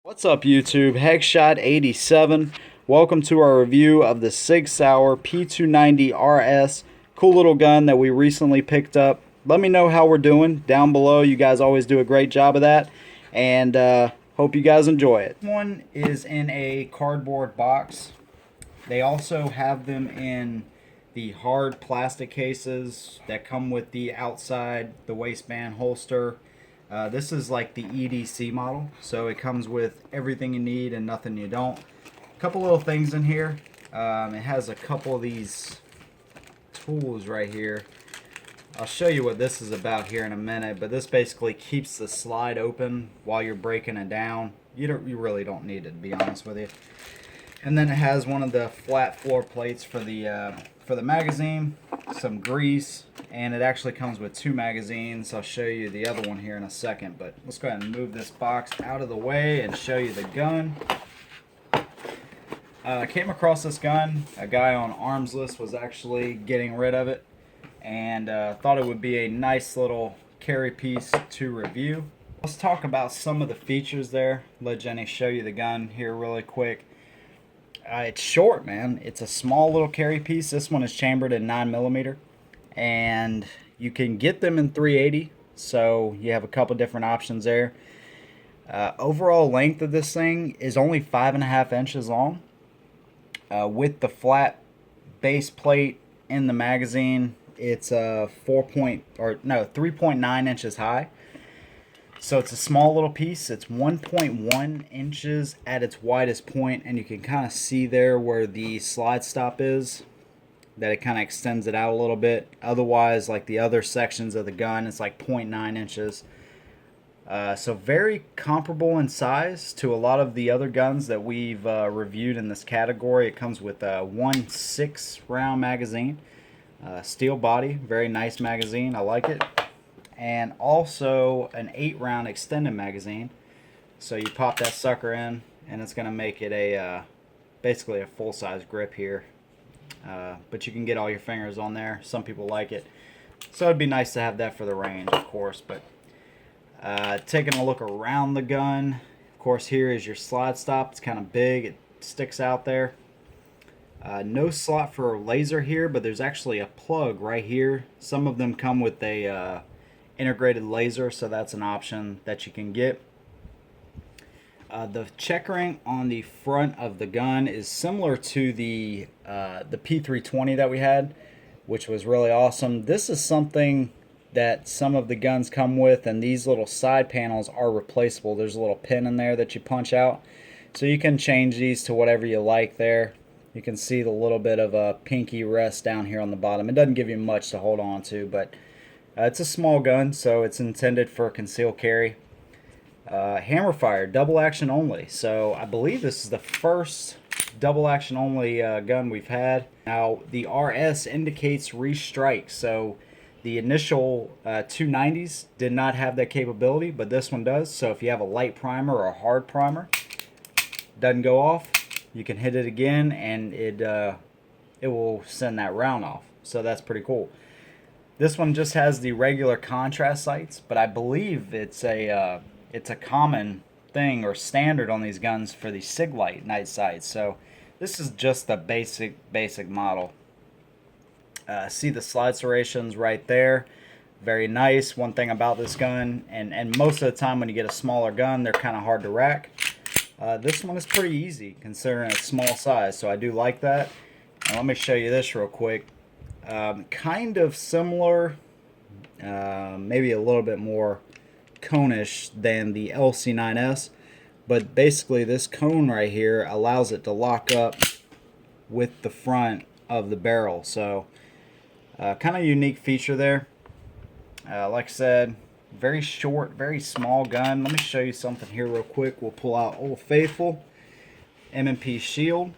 What's up YouTube, Headshot87. Welcome to our review of the Sig Sauer P290Rs. Cool little gun that we recently picked up. Let me know how we're doing down below. You guys always do a great job of that. And hope you guys enjoy it. This one is in a cardboard box. They also have them in the hard plastic cases that come with the outside, the waistband holster. This is like the EDC model, so it comes with everything you need and nothing you don't. A couple little things in here. It has a couple of these tools right here. I'll show you what this is about here in a minute, but this basically keeps the slide open while you're breaking it down. You really don't need it, to be honest with you. And then it has one of the flat floor plates for the magazine, some grease, and it actually comes with two magazines. I'll show you the other one here in a second, but let's go ahead and move this box out of the way and show you the gun. I came across this gun. A guy on Arms List was actually getting rid of it, and thought it would be a nice little carry piece to review. Let's talk about some of the features there. Let Jenny show you the gun here really quick. It's short, man. It's a small little carry piece. This one is chambered in 9mm, and you can get them in 380, so you have a couple different options there. Overall length of this thing is only 5.5 inches long. With the flat base plate in the magazine, it's 3.9 inches high. So it's a small little piece. It's 1.1 inches at its widest point, and you can kind of see there where the slide stop is, that it kind of extends it out a little bit. Otherwise, like the other sections of the gun, it's like 0.9 inches. So very comparable in size to a lot of the other guns that we've reviewed in this category. It comes with a 1.6 round magazine, steel body, very nice magazine. I like it. And also an 8-round extended magazine. So you pop that sucker in, and it's going to make it a basically a full-size grip here. But you can get all your fingers on there. Some people like it. So it'd be nice to have that for the range, of course. But taking a look around the gun, of course, here is your slide stop. It's kind of big. It sticks out there. No slot for a laser here, but there's actually a plug right here. Some of them come with a integrated laser, so that's an option that you can get. The checkering on the front of the gun is similar to the P320 that we had, which was really awesome. This is something that some of the guns come with, and these little side panels are replaceable. There's a little pin in there that you punch out, so you can change these to whatever you like there. You can see the little bit of a pinky rest down here on the bottom. It doesn't give you much to hold on to, but it's a small gun, so it's intended for concealed carry. Hammer fire, double action only. So I believe this is the first double action only gun we've had. Now the RS indicates restrike, so the initial 290s did not have that capability, but this one does. So if you have a light primer or a hard primer, doesn't go off, you can hit it again, and it will send that round off. So that's pretty cool. This one just has the regular contrast sights, but I believe it's a common thing or standard on these guns for the Sig Light night sights. So this is just the basic model. See the slide serrations right there. Very nice. One thing about this gun, and most of the time when you get a smaller gun, they're kind of hard to rack. This one is pretty easy considering its small size, so I do like that. And let me show you this real quick. Kind of similar, maybe a little bit more cone-ish than the LC9S, but basically this cone right here allows it to lock up with the front of the barrel. So kind of unique feature there. Like I said, very short, very small gun. Let me show you something here real quick. We'll pull out Old Faithful M&P shield.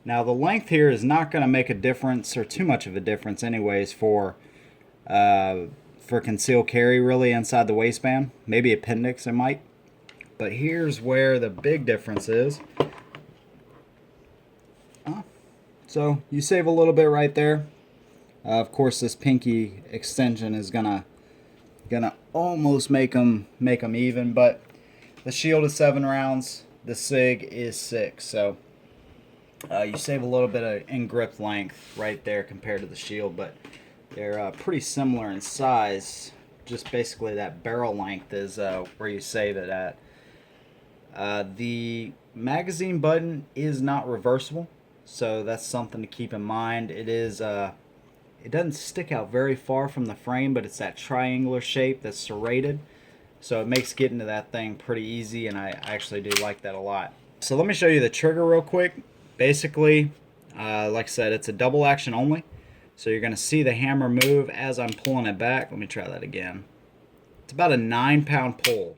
Now the length here is not going to make a difference, or too much of a difference anyways, for concealed carry really inside the waistband. Maybe appendix it might. But here's where the big difference is. So you save a little bit right there. Of course this pinky extension is gonna almost make them even, but The shield is 7 rounds. The Sig is 6. So you save a little bit of in grip length right there compared to the shield, but they're pretty similar in size. Just basically that barrel length is where you save it at. The magazine button is not reversible, so that's something to keep in mind. It is it doesn't stick out very far from the frame, but it's that triangular shape that's serrated, so it makes getting to that thing pretty easy, and I actually do like that a lot. So let me show you the trigger real quick. Basically, like I said, it's a double action only, so you're going to see the hammer move as I'm pulling it back. Let me try that again. It's about a 9-pound pull,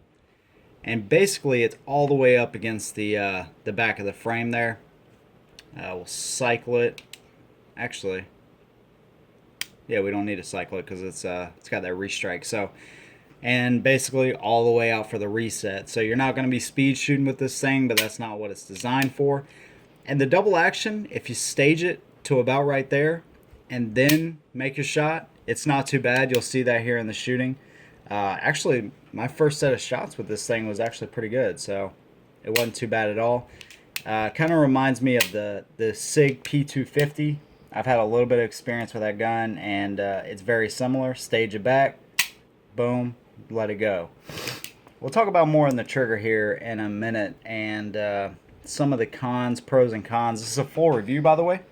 and basically it's all the way up against the back of the frame there. We'll cycle it. Actually, yeah, we don't need to cycle it because it's got that restrike. So, and basically all the way out for the reset. So you're not going to be speed shooting with this thing, but that's not what it's designed for. And the double action, if you stage it to about right there and then make your shot, it's not too bad. You'll see that here in the shooting. Actually, my first set of shots with this thing was actually pretty good, so it wasn't too bad at all. Kind of reminds me of the Sig P250. I've had a little bit of experience with that gun, and it's very similar. Stage it back, boom, let it go. We'll talk about more on the trigger here in a minute, and some of the cons, pros and cons. This is a full review, by the way,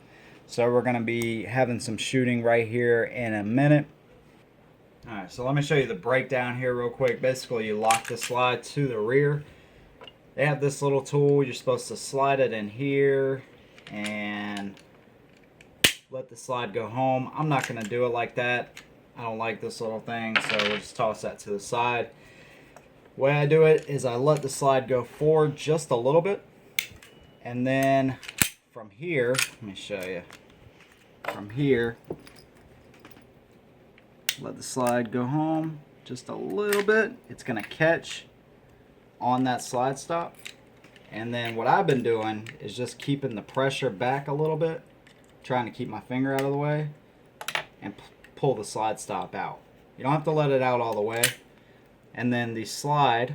so we're going to be having some shooting right here in a minute. Alright, so let me show you the breakdown here real quick. Basically, you lock the slide to the rear. They have this little tool. You're supposed to slide it in here and let the slide go home. I'm not going to do it like that. I don't like this little thing, so we'll just toss that to the side. The way I do it is I let the slide go forward just a little bit, and then from here, let me show you. From here, let the slide go home just a little bit. It's going to catch on that slide stop. And then what I've been doing is just keeping the pressure back a little bit, trying to keep my finger out of the way, and pull the slide stop out. You don't have to let it out all the way. And then the slide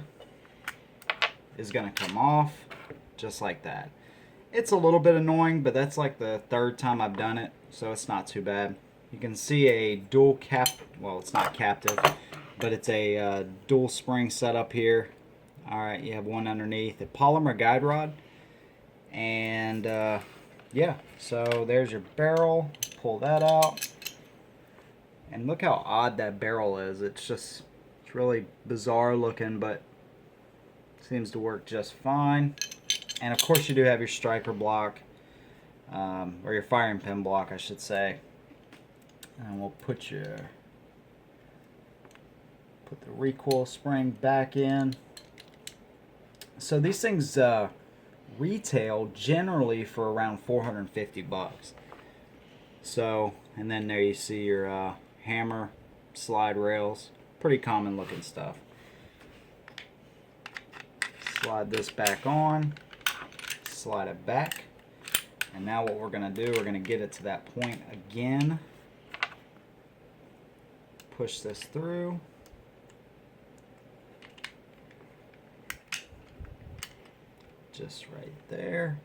is going to come off just like that. It's a little bit annoying, but that's like the 3rd time I've done it, so it's not too bad. You can see a dual cap, well, it's not captive, but it's a dual spring setup here. Alright, you have one underneath, a polymer guide rod, and yeah, so there's your barrel. Pull that out, and look how odd that barrel is. It's really bizarre looking, but seems to work just fine. And of course you do have your striker block, or your firing pin block, I should say. And we'll put the recoil spring back in. So these things retail generally for around 450 bucks. So, and then there you see your hammer slide rails. Pretty common looking stuff. Slide this back on, slide it back, and now what we're going to do, we're going to get it to that point again. Push this through. Just right there.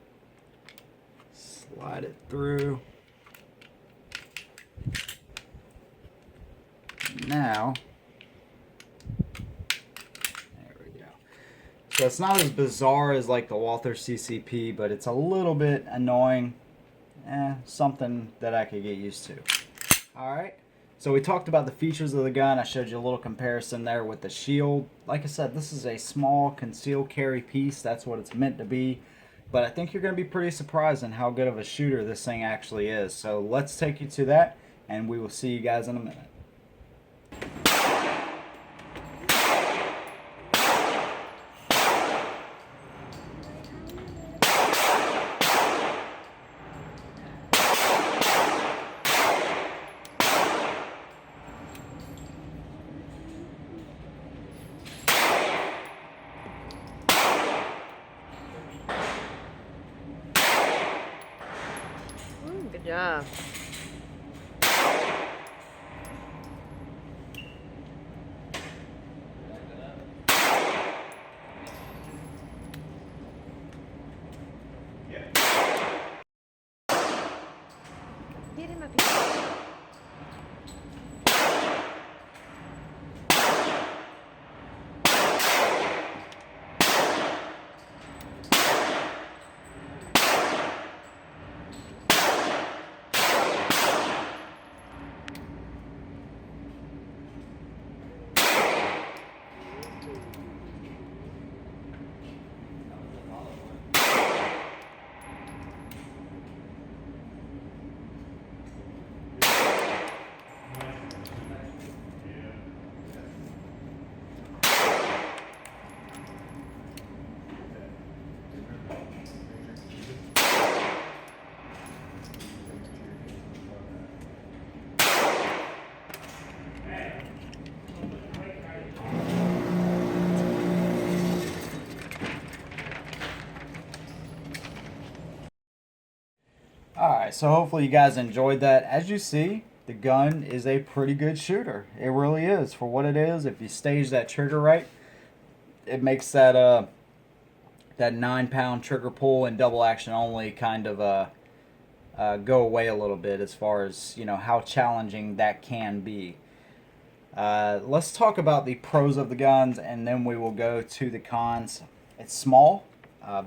Slide it through. Now, there we go. So it's not as bizarre as like the Walther CCP, but it's a little bit annoying. Something that I could get used to. Alright. So we talked about the features of the gun. I showed you a little comparison there with the shield. Like I said, this is a small concealed carry piece. That's what it's meant to be. But I think you're going to be pretty surprised in how good of a shooter this thing actually is. So let's take you to that, and we will see you guys in a minute. Good job. Alright, so hopefully you guys enjoyed that. As you see, the gun is a pretty good shooter. It really is. For what it is, if you stage that trigger right, it makes that that 9-pound trigger pull and double action only kind of go away a little bit as far as, you know, how challenging that can be. Let's talk about the pros of the guns, and then we will go to the cons. It's small.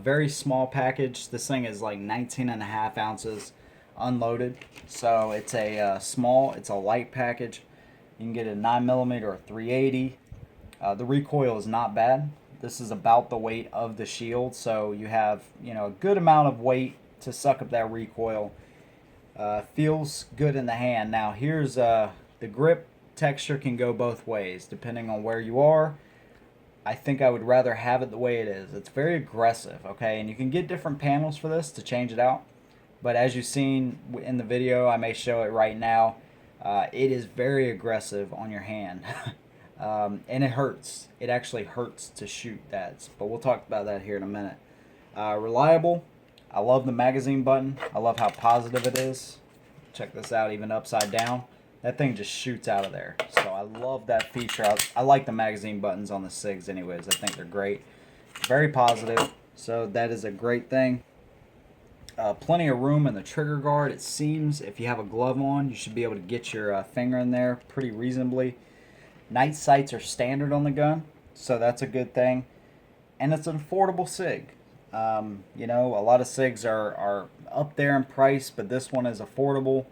Very small package. This thing is like 19.5 ounces unloaded, so it's a small, it's a light package. You can get a 9mm or a 380. The recoil is not bad. This is about the weight of the shield, so you have, you know, a good amount of weight to suck up that recoil. Feels good in the hand. Now here's the grip texture can go both ways depending on where you are. I think I would rather have it the way it is. It's very aggressive, okay? And you can get different panels for this to change it out. But as you've seen in the video, I may show it right now, it is very aggressive on your hand. And it hurts. It actually hurts to shoot that. But we'll talk about that here in a minute. Reliable. I love the magazine button. I love how positive it is. Check this out, even upside down. That thing just shoots out of there. So I love that feature. I like the magazine buttons on the Sigs anyways. I think they're great. Very positive. So that is a great thing. Plenty of room in the trigger guard. It seems if you have a glove on, you should be able to get your finger in there pretty reasonably. Night sights are standard on the gun, so that's a good thing. And it's an affordable Sig. You know, a lot of Sigs are up there in price, but this one is affordable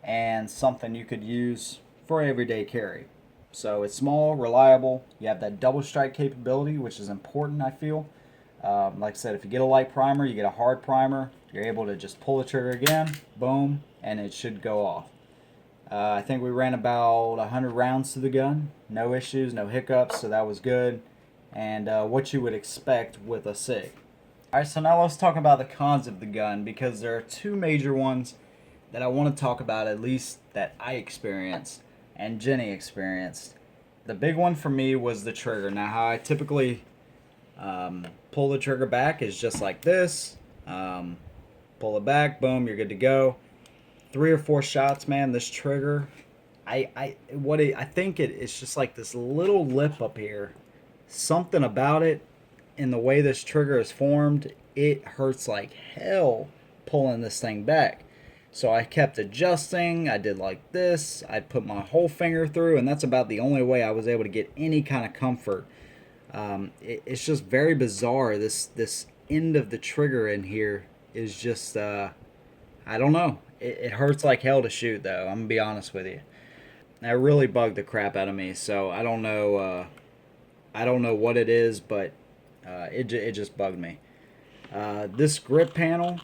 and something you could use for everyday carry. So it's small, reliable. You have that double strike capability, which is important, I feel. Like I said, if you get a light primer, you get a hard primer, you're able to just pull the trigger again, boom, and it should go off. I think we ran about 100 rounds to the gun. No issues, no hiccups, so that was good. And what you would expect with a Sig. Alright, so now let's talk about the cons of the gun, because there are two major ones that I want to talk about, at least that I experienced and Jenny experienced. The big one for me was the trigger. Now, how I typically pull the trigger back is just like this. Pull it back, boom, you're good to go. 3 or 4 shots, man, this trigger, I think it's just like this little lip up here. Something about it, in the way this trigger is formed, it hurts like hell pulling this thing back. So I kept adjusting. I did like this. I put my whole finger through, and that's about the only way I was able to get any kind of comfort. It's just very bizarre. This end of the trigger in here is just, I don't know. It hurts like hell to shoot, though. I'm gonna be honest with you. That really bugged the crap out of me. So I don't know. I don't know what it is, but it just bugged me. This grip panel.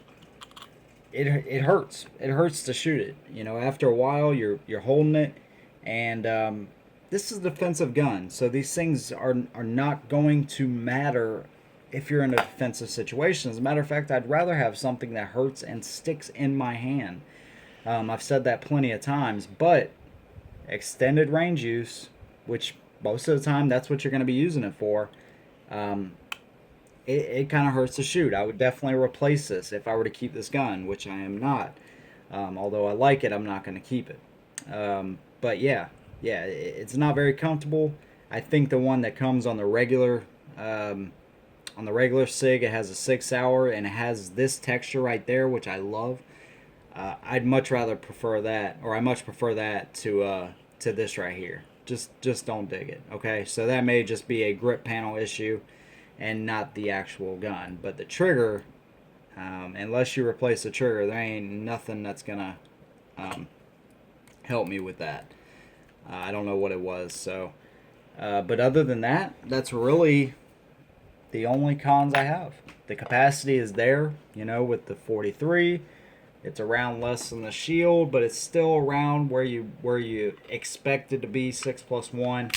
It hurts. It hurts to shoot it. You know, after a while, you're holding it, and this is a defensive gun, so these things are not going to matter if you're in a defensive situation. As a matter of fact, I'd rather have something that hurts and sticks in my hand. I've said that plenty of times, but extended range use, which most of the time that's what you're going to be using it for, it kind of hurts to shoot. I would definitely replace this if I were to keep this gun, which I am not. Although I like it, I'm not going to keep it. But yeah, it's not very comfortable. I think the one that comes on the regular Sig, it has a Sig Sauer, and it has this texture right there, which I love. I'd much rather prefer that, or I much prefer that to this right here. Just don't dig it. Okay, so that may just be a grip panel issue and not the actual gun, but the trigger, unless you replace the trigger, there ain't nothing that's gonna help me with that. I don't know what it was. So but other than that, that's really the only cons I have. The capacity is there, you know, with the 43. It's around less than the Shield, but it's still around where you expect it to be, 6+1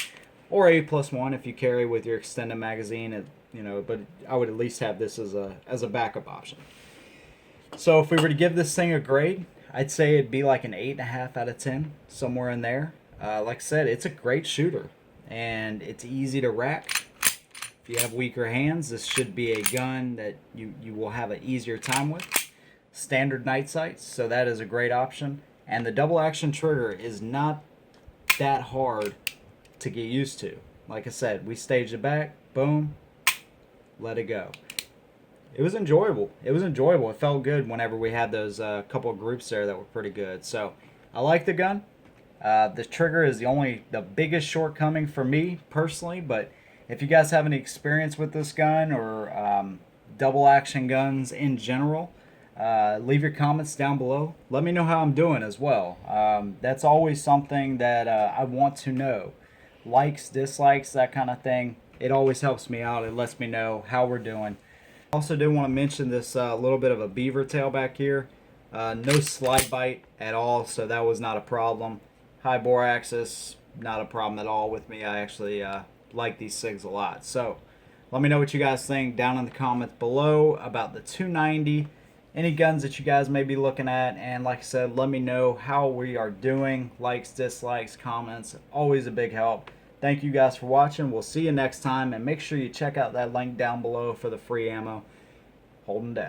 or 8+1 if you carry with your extended magazine. You know, but I would at least have this as a backup option. So if we were to give this thing a grade, I'd say it'd be like an 8.5 out of 10, somewhere in there. Like I said, it's a great shooter, and it's easy to rack. If you have weaker hands, this should be a gun that you will have an easier time with. Standard night sights, so that is a great option. And the double action trigger is not that hard to get used to. Like I said, we staged it back, boom, let it go. It was enjoyable. It felt good whenever we had those couple of groups there that were pretty good. So I like the gun. The trigger is the biggest shortcoming for me personally, but if you guys have any experience with this gun or double action guns in general, leave your comments down below. Let me know how I'm doing as well. That's always something that I want to know. Likes, dislikes, that kind of thing. It always helps me out. It lets me know how we're doing. Also did want to mention this little bit of a beaver tail back here. No slide bite at all, so that was not a problem. High bore axis, not a problem at all with me. I actually like these Sigs a lot. So let me know what you guys think down in the comments below about the 290. Any guns that you guys may be looking at, and like I said, let me know how we are doing. Likes, dislikes, comments, always a big help. Thank you guys for watching. We'll see you next time, and make sure you check out that link down below for the free ammo. Holding down.